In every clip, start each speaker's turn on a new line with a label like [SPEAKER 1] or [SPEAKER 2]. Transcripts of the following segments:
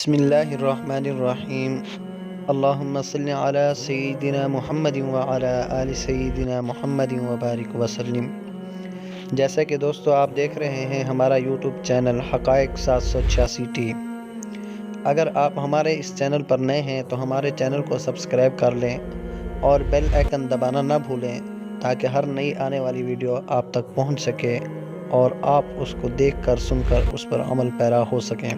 [SPEAKER 1] بسم اللہ الرحمن الرحیم اللہم صلی علی سیدنا محمد وعلی آل سیدنا محمد وبارک وسلم۔ جیسا کہ دوستو آپ دیکھ رہے ہیں ہمارا یوٹیوب چینل حقائق 786 ٹی۔ اگر آپ ہمارے اس چینل پر نئے ہیں تو ہمارے چینل کو سبسکرائب کر لیں اور بیل آئیکن دبانا نہ بھولیں تاکہ ہر نئی آنے والی ویڈیو آپ تک پہنچ سکے اور آپ اس کو دیکھ کر سن کر اس پر عمل پیرا ہو سکیں۔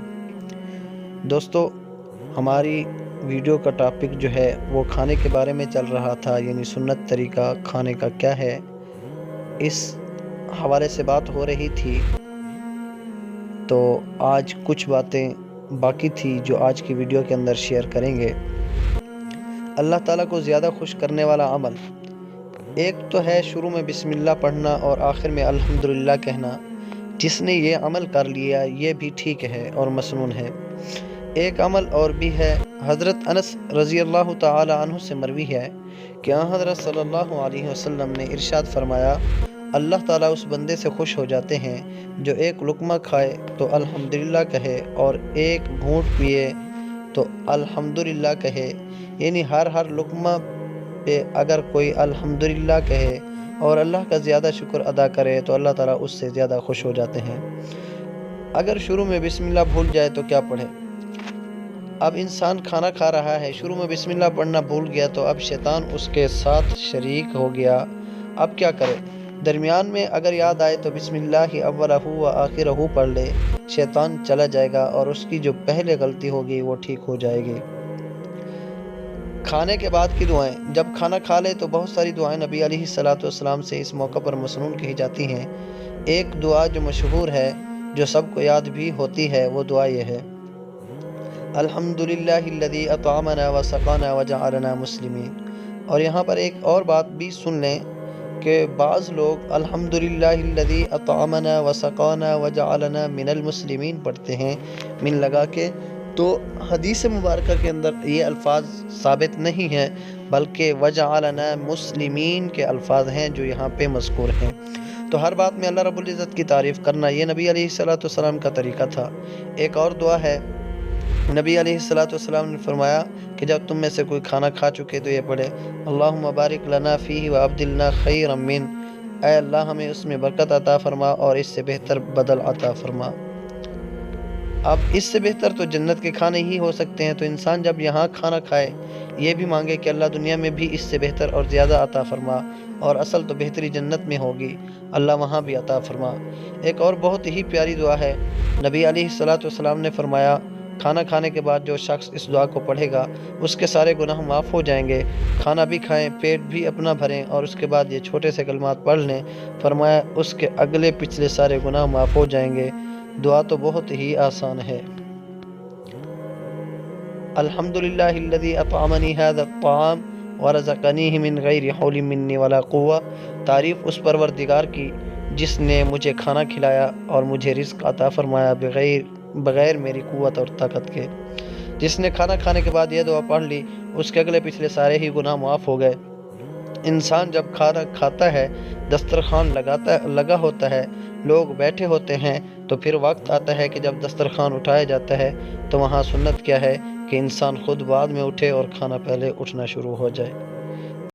[SPEAKER 1] دوستو ہماری ویڈیو کا ٹاپک جو ہے وہ کھانے کے بارے میں چل رہا تھا، یعنی سنت طریقہ کھانے کا کیا ہے، اس حوالے سے بات ہو رہی تھی۔ تو آج کچھ باتیں باقی تھی جو آج کی ویڈیو کے اندر شیئر کریں گے۔ اللہ تعالیٰ کو زیادہ خوش کرنے والا عمل ایک تو ہے شروع میں بسم اللہ پڑھنا اور آخر میں الحمدللہ کہنا۔ جس نے یہ عمل کر لیا یہ بھی ٹھیک ہے اور مسنون ہے۔ ایک عمل اور بھی ہے، حضرت انس رضی اللہ تعالی عنہ سے مروی ہے کہ حضرت صلی اللہ علیہ وسلم نے ارشاد فرمایا، اللہ تعالیٰ اس بندے سے خوش ہو جاتے ہیں جو ایک لقمہ کھائے تو الحمدللہ کہے اور ایک گھونٹ پیے تو الحمدللہ کہے، یعنی ہر لقمہ پہ اگر کوئی الحمدللہ کہے اور اللہ کا زیادہ شکر ادا کرے تو اللہ تعالیٰ اس سے زیادہ خوش ہو جاتے ہیں۔ اگر شروع میں بسم اللہ بھول جائے تو کیا پڑھے؟ اب انسان کھانا کھا رہا ہے، شروع میں بسم اللہ پڑھنا بھول گیا تو اب شیطان اس کے ساتھ شریک ہو گیا، اب کیا کرے؟ درمیان میں اگر یاد آئے تو بسم اللہ اولہ و آخرہ پڑھ لے، شیطان چلا جائے گا اور اس کی جو پہلے غلطی ہوگی وہ ٹھیک ہو جائے گی۔ کھانے کے بعد کی دعائیں، جب کھانا کھا لے تو بہت ساری دعائیں نبی علیہ السلام سے اس موقع پر مسنون کہی جاتی ہیں۔ ایک دعا جو مشہور ہے جو سب کو یاد بھی ہوتی ہے وہ دعا یہ ہے، الحمدللہ الذی اطعمنا وسقانا وجعلنا مسلمین۔ اور یہاں پر ایک اور بات بھی سن لیں کہ بعض لوگ الحمدللہ الذی اطعمنا وسقانا وجعلنا من المسلمین پڑھتے ہیں من لگا کے، تو حدیث مبارکہ کے اندر یہ الفاظ ثابت نہیں ہیں بلکہ وجعلنا مسلمین کے الفاظ ہیں جو یہاں پہ مذکور ہیں۔ تو ہر بات میں اللہ رب العزت کی تعریف کرنا یہ نبی علیہ السلام کا طریقہ تھا۔ ایک اور دعا ہے، نبی علیہ السلام نے فرمایا کہ جب تم میں سے کوئی کھانا کھا چکے تو یہ پڑھے، اللہم بارک لنا فیہ وابدلنا خیرا من، اے اللہ ہمیں اس میں برکت عطا فرما اور اس سے بہتر بدل عطا فرما۔ اب اس سے بہتر تو جنت کے کھانے ہی ہو سکتے ہیں، تو انسان جب یہاں کھانا کھائے یہ بھی مانگے کہ اللہ دنیا میں بھی اس سے بہتر اور زیادہ عطا فرما، اور اصل تو بہتری جنت میں ہوگی، اللہ وہاں بھی عطا فرما۔ ایک اور بہت ہی پیاری دعا ہے، نبی علیہ السلام نے فرمایا کھانا کھانے کے بعد جو شخص اس دعا کو پڑھے گا اس کے سارے گناہ معاف ہو جائیں گے۔ کھانا بھی کھائیں، پیٹ بھی اپنا بھریں اور اس کے بعد یہ چھوٹے سے کلمات پڑھ لیں، فرمایا اس کے اگلے پچھلے سارے گناہ معاف ہو جائیں گے۔ دعا تو بہت ہی آسان ہے، الحمدللہ الذی اطعمنی ھذا الطعام ورزقنیہ من غیر حول منی ولا قوہ۔ تعریف اس پروردگار کی جس نے مجھے کھانا کھلایا اور مجھے رزق عطا فرمایا بغیر میری قوت اور طاقت کے۔ جس نے کھانا کھانے کے بعد یہ دعا پڑھ لی اس کے اگلے پچھلے سارے ہی گناہ معاف ہو گئے۔ انسان جب کھانا کھاتا ہے، دسترخوان لگا ہوتا ہے، لوگ بیٹھے ہوتے ہیں، تو پھر وقت آتا ہے کہ جب دسترخوان اٹھایا جاتا ہے تو وہاں سنت کیا ہے کہ انسان خود بعد میں اٹھے اور کھانا پہلے اٹھنا شروع ہو جائے۔